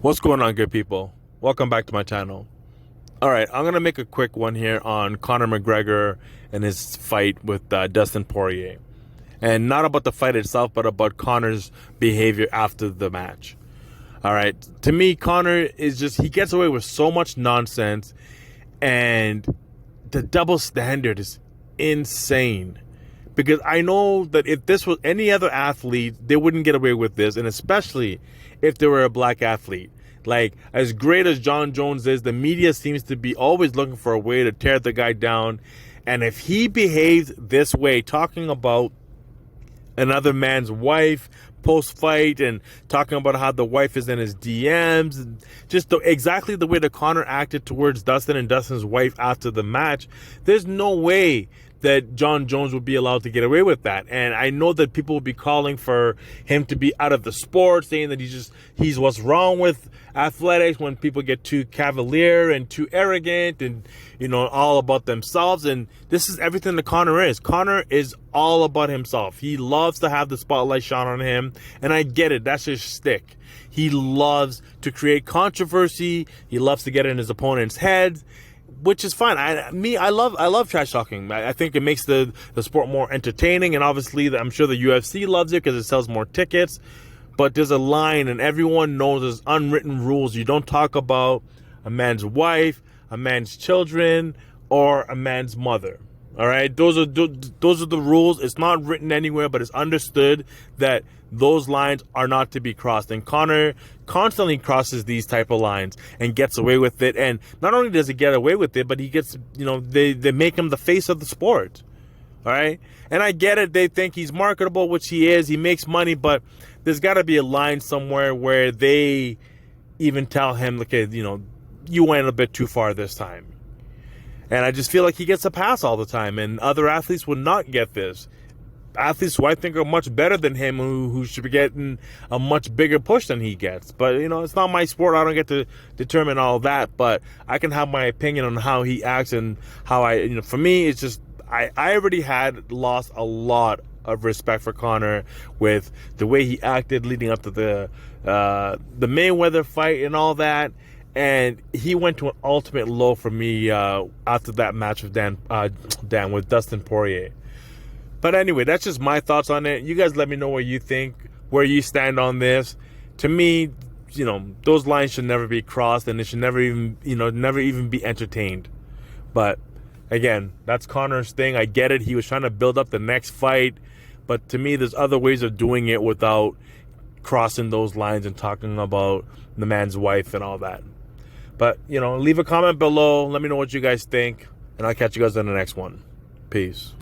What's going on, good people? Welcome back to my channel. All right, I'm going to make a quick one here on Conor McGregor and his fight with Dustin Poirier. And not about the fight itself, but about Conor's behavior after the match. All right, to me, Conor is just, he gets away with so much nonsense, and the double standard is insane. Because I know that if this was any other athlete, they wouldn't get away with this, and especially if they were a black athlete. Like, as great as Jon Jones is, the media seems to be always looking for a way to tear the guy down. And if he behaves this way, talking about another man's wife post-fight and talking about how the wife is in his DMs, just exactly the way that Conor acted towards Dustin and Dustin's wife after the match, there's no way that Jon Jones would be allowed to get away with that. And I know that people will be calling for him to be out of the sport, saying that he's what's wrong with athletics when people get too cavalier and too arrogant and, you know, all about themselves. And this is everything that Conor is. Conor is all about himself. He loves to have the spotlight shone on him, and I get it. That's his shtick. He loves to create controversy. He loves to get in his opponent's heads, which is fine. I love trash talking. I think it makes the sport more entertaining, and obviously I'm sure the UFC loves it because it sells more tickets. But there's a line, and everyone knows there's unwritten rules. You don't talk about a man's wife, a man's children, or a man's mother. All right, those are the rules. It's not written anywhere, but it's understood that those lines are not to be crossed. And Conor constantly crosses these type of lines and gets away with it. And not only does he get away with it, but he gets, you know, they make him the face of the sport. All right, and I get it. They think he's marketable, which he is. He makes money, but there's got to be a line somewhere where they even tell him, okay, you know, you went a bit too far this time. And I just feel like he gets a pass all the time, and other athletes would not get this. Athletes who I think are much better than him, who should be getting a much bigger push than he gets. But, you know, it's not my sport. I don't get to determine all that, but I can have my opinion on how he acts and how you know, for me, it's just, I already had lost a lot of respect for Conor with the way he acted leading up to the Mayweather fight and all that. And he went to an ultimate low for me after that match with with Dustin Poirier. But anyway, that's just my thoughts on it. You guys let me know what you think, where you stand on this. To me, you know, those lines should never be crossed, and it should never even, you know, never even be entertained. But again, that's Conor's thing. I get it. He was trying to build up the next fight. But to me, there's other ways of doing it without crossing those lines and talking about the man's wife and all that. But, you know, leave a comment below. Let me know what you guys think. And I'll catch you guys in the next one. Peace.